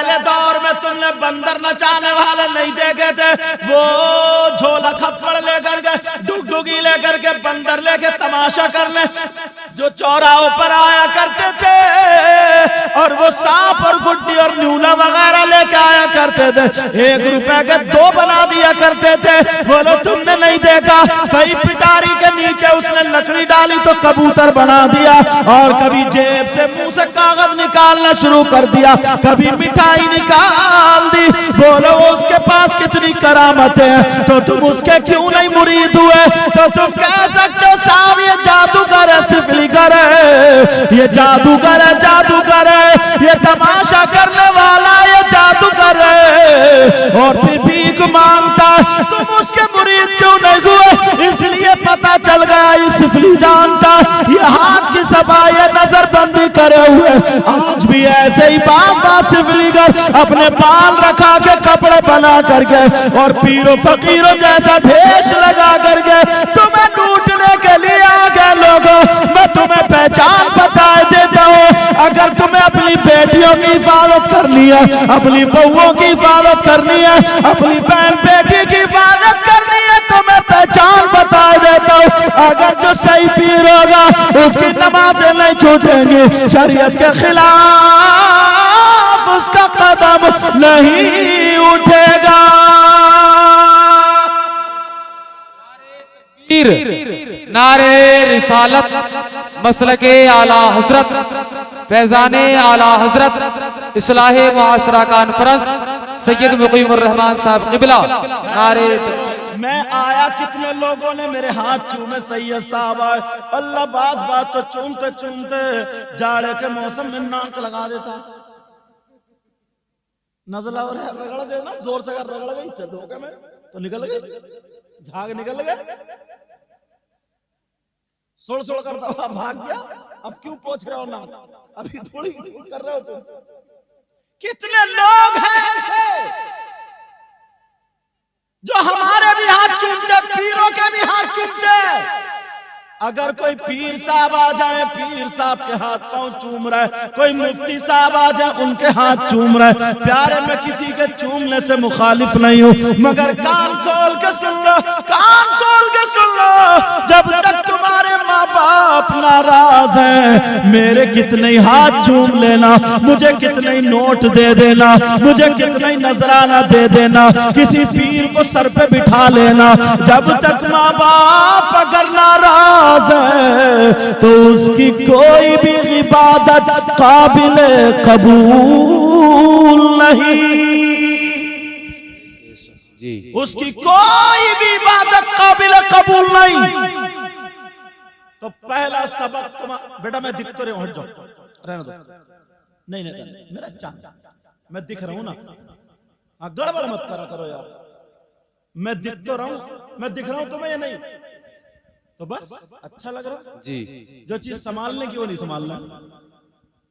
पहले दौर में तुमने बंदर नचाने वाले नहीं देखे थे, वो झोला खप्पड़ लेकर के डुगडुगी लेकर के बंदर लेके तमाशा करने जो चौराहों पर आया करते थे, और वो सांप और गुड्डी और न्यूला वगैरह लेके आया करते थे, 1 रुपए के 2 बना दिया करते थे। बोलो तुमने नहीं देखा? कहीं पिटारी के नीचे उसने लकड़ी डाली तो कबूतर बना दिया, और कभी जेब से मुंह से कागज निकालना शुरू कर दिया, कभी मिठाई निकाल दी। बोलो उसके पास कितनी करामतें हैं, तो तुम उसके क्यों नहीं मुरीद हुए? तो तुम कह सकते हो साहब ये जादूगर है, सिफलीगर है, ये जादूगर है, जादूगर है, ये तमाशा करने वाला ये जादूगर है, और फिर भीख मांगता। तुम उसके मुरीद क्यों नहीं हुए? इसलिए पता चल गया ये सिफली जानता, ये हाथ की सफाई नजरबंदी करे हुए। आज भी ऐसे ही बाबा सिफलीगर अपने बाल रखा के कपड़े बना करके और पीरो फकीरों जैसा भेष लगा करके तुम्हें लूटने के लिए आ गए लोगों। मैं तुम्हें पहचान बता देता हूँ, अगर तुम्हें अपनी बेटियों की हिफाजत करनी है, अपनी बहुओं की हिफाजत करनी है, अपनी बहन बेटी की हिफाजत करनी है, तो मैं पहचान बता देता हूँ। अगर जो सही पीर होगा उसकी नमाजें नहीं छूटेंगी, शरीयत के खिलाफ उसका कदम नहीं उठेगा। नारे रिसालत, मसलके आला हजरत, फैजाने आला हजरत, इस्लाहे मुआसरा कॉन्फ्रेंस, सैयद मुकीमुर रहमान साहब किबला। नारे मैं आया, कितने लोगों ने मेरे हाथ चूमे सैयद साहब, अल्लाह बास तो चूमते चूमते जाड़े के मौसम में नाक लगा देता, नजला और रगड़ देना जोर से, अगर रगड़ गई धोखे में तो निकल गई, झाग निकल गए, सोड़ सोड़ करता हुआ भाग गया। अब क्यों पोछ रहे हो नाक? अभी थोड़ी कर रहे हो तुम। कितने लोग हैं ऐसे जो हमारे भी हाथ चूमते, पीरों के भी हाथ चूमते। अगर कोई पीर साहब आ जाए, पीर साहब के हाथ पांव चूम रहा है, कोई मुफ्ती साहब आ जाए उनके हाथ चूम रहा है, प्यारे में किसी के चूमने से मुखालिफ नहीं हूं, मगर कान खोल के सुन लो, कान खोल के सुन लो, जब तक तुम्हारे माँ बाप नाराज हैं, मेरे कितने ही हाथ चूम लेना, मुझे कितने ही नोट दे देना, मुझे कितने ही नजराना दे देना, किसी पीर को सर पे बिठा लेना, जब तक माँ बाप अगर नाराज है तो उसकी कोई भी इबादत काबिल कबूल नहीं जी, उसकी कोई भी इबादत काबिल कबूल नहीं। तो पहला सबक तुम्हारा, बेटा मैं दिख तो रहा हूं, हट जाओ, रहने दो, नहीं मेरा चांद, मैं दिख रहा हूं ना, गड़बड़ मत करा करो यार, मैं दिख तो रहा हूं, मैं दिख रहा हूं तुम्हें या नहीं, तो बस अच्छा लग रहा जी। जो चीज संभालने की वो नहीं संभालना,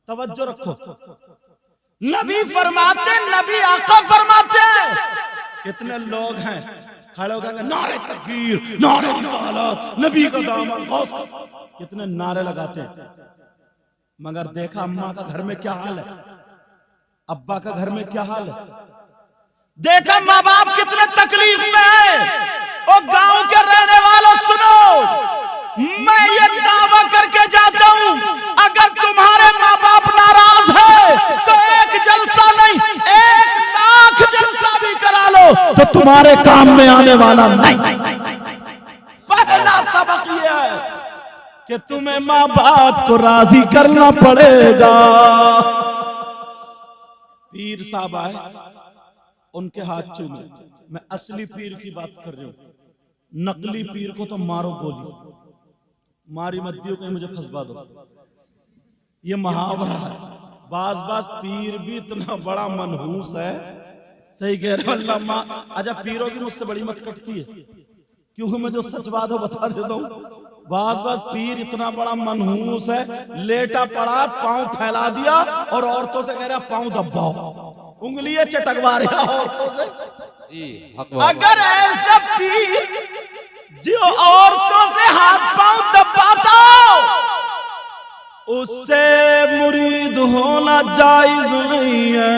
तवज्जो रखो। नबी फरमाते, नबी आका फरमाते, कितने लोग हैं खड़े होकर नारे तकबीर, नारे रिसालत, नबी का दामन, गौस का, कितने नारे लगाते हैं, मगर देखा अम्मा का घर में क्या हाल है, अब्बा का घर में क्या हाल है, देखा माँ बाप कितने तकलीफ में है। ओ गांव के रहने वालों सुनो, मैं ये दावा करके जाता हूं, अगर तुम्हारे माँ बाप नाराज है तो एक जलसा नहीं, 1 लाख जलसा भी करा लो तो तुम्हारे काम में आने वाला नहीं। पहला सबक ये है कि तुम्हें माँ बाप को राजी करना पड़ेगा। पीर साहब आए, उनके हाथ चूमे, मैं असली पीर की बात कर रही हूं, नकली पीर को तो मारो गोली, मारी मत दियो कहीं मुझे फंसवा दो, ये मुहावरा है। बाज बाज पीर भी इतना बड़ा मनहूस है, सही कह रहे हो अल्लाह माँ। अच्छा पीरों की मुझसे बड़ी मत कटती है, क्योंकि मैं जो सच बात हो बता देता हूँ। बाज बाज पीर इतना बड़ा मनहूस है, लेटा पड़ा, पांव फैला दिया और औरतों से कह रहा पांव दबाओ, उंगलियां चटकवा रहा औरतों से जी। अगर ऐसा पीर जो औरतों से हाथ पांव दबाता उससे मुरीद होना जायज नहीं है।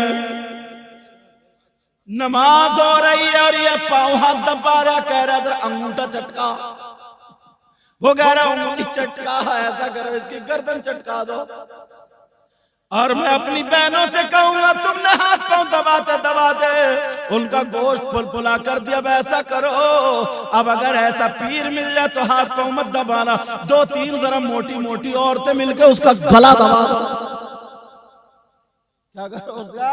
नमाज हो रही है और ये पाँव हाथ दबा रहा, कह रहा इधर अंगूठा चटका, वो कह रहा उंगली चटका, ऐसा करो इसकी गर्दन चटका दो। और मैं अपनी बहनों से कहूंगा तुमने हाथ पांव दबाते दबाते उनका गोश्त फुलफुला कर दिया, अब ऐसा करो अब अगर ऐसा पीर मिल जाए तो हाथ पांव मत दबाना, 2-3 जरा मोटी मोटी औरतें मिलकर उसका गला दबा दो। क्या करो उसका?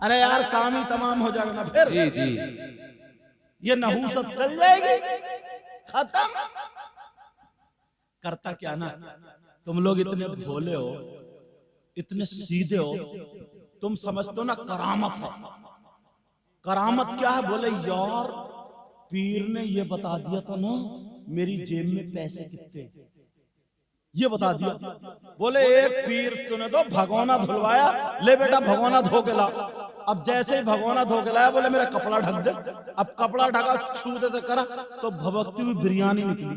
अरे यार काम ही तमाम हो जाएगा ना फिर। जी जी, ये नहूसत चल जाएगी, खत्म। करता क्या ना, तुम लोग इतने भोले हो, इतने सीधे हो, तुम समझते हो ना करामत है। करामत क्या है? बोले यार पीर ने ये बता दिया था ना मेरी जेब में पैसे कितने, ये बता दिया। बोले एक पीर तूने तो भगोना धुलवाया, ले बेटा भगोना धो के ला। अब जैसे ही भगोना धो के लाया बोले मेरा कपड़ा ढक दे। अब कपड़ा ढका, छूते से करा तो भभकती हुई बिरयानी निकली,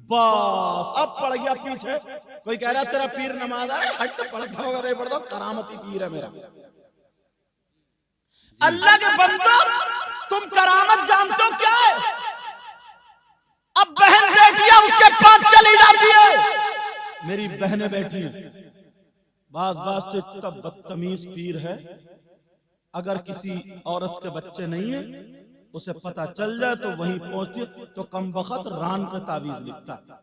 बस अब पड़ गया पीछे। कोई कह रहा तेरा पीर नमाज आ रहा, हट पढ़ता होगा नहीं पढ़ता, करामती पीर है मेरा। अल्लाह के बंदो तुम करामत जानते हो क्या है? अब बहन बेटियां उसके पास चली जाती है, मेरी बहनें बैठी हैं, बास बास तो इतना बदतमीज पीर है, अगर किसी औरत के बच्चे नहीं है उसे पता चल जाए तो वहीं पहुंचती है तो कम वक्त रान पे तावीज लिखता है।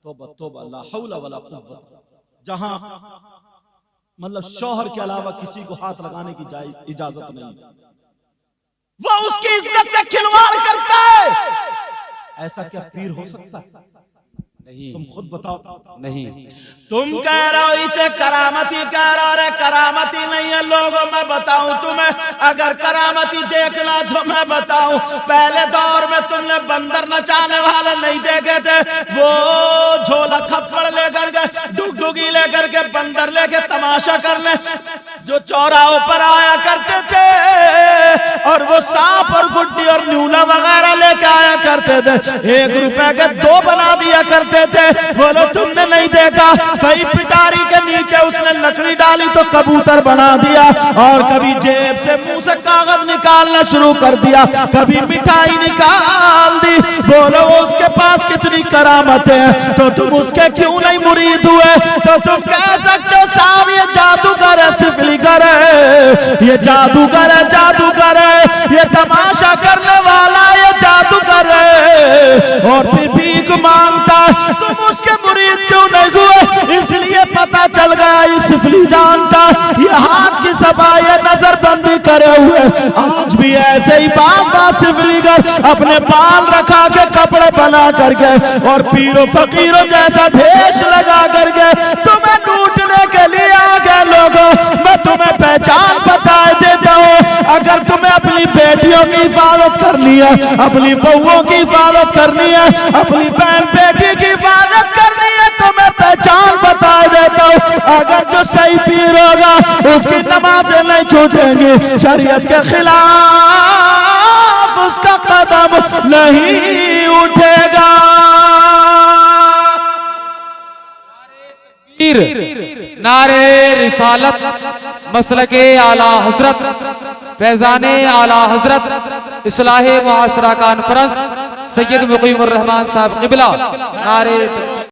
तौबा तौबा ला हौला वला कुव्वत। जहां मतलब शौहर के अलावा किसी को हाथ लगाने की इजाजत नहीं, वो उसकी इज्जत से खिलवाड़ करता है। ऐसा क्या पीर हो सकता है? नहीं, तुम खुद बताओ। नहीं, तुम कह रहे हो इसे करामती कह रहे हो, अरे करामती नहीं है लोगों, मैं बताऊं तुम्हें, अगर करामती देखना तो मैं बताऊं। पहले दौर में तुमने बंदर नचाने वाले नहीं देखे थे, वो झोला खप्पड़ लेकर के डुगडुगी लेकर के बंदर लेके तमाशा करने जो चौराहों पर आया करते थे, और वो सांप और गुड्डी और न्यूला वगैरह लेके आया करते थे, 1 रुपए के 2 बना दिया करते थे। बोलो तुमने नहीं देखा? कहीं पिटारी के नीचे उसने लकड़ी डाली तो कबूतर बना दिया, और कभी जेब से मुंह से कागज निकालना शुरू कर दिया, कभी मिठाई निकाल दी। बोलो उसके पास कितनी करामतें हैं, तो तुम उसके क्यों नहीं मुरीद हुए? तो तुम कह सकते हो साहब ये जादूगर है, सिफलीगर है, ये जादूगर है, जादूगर है, ये तमाशा करने वाला ये जादूगर है, और फिर भीख मांगता। तुम उसके मुरीद क्यों नहीं हुए? इसलिए पता चल गया ये सिफली जानता, ये हाथ की सफाई नजरबंदी करे हुए आज भी ऐसे ही बाबा सिफलीगर अपने बाल रखा के कपड़े बना करके और पीरो फकीरों जैसा भेष लगा करके तुम्हें लूटने के लिए आ गए लोगों। मैं तुम्हें पहचान बता देता हूँ, अगर तुम्हें अपनी बेटियों की हिफाजत करनी है, अपनी बहुओं की हिफाजत करनी है, अपनी बहन बेटी की हिफाजत करनी है, तो मैं पहचान बता देता हूँ। अगर जो सही पीर होगा उसकी नमाजें नहीं छूटेंगी, शरीयत के खिलाफ उसका कदम नहीं उठेगा। नारे रिसालत मसलके आला हजरत फैजाने आला हजरत इस्लाहे मुआसरा कॉन्फ्रेंस सैयद मुकीमुर रहमान साहब क़िबला। नारे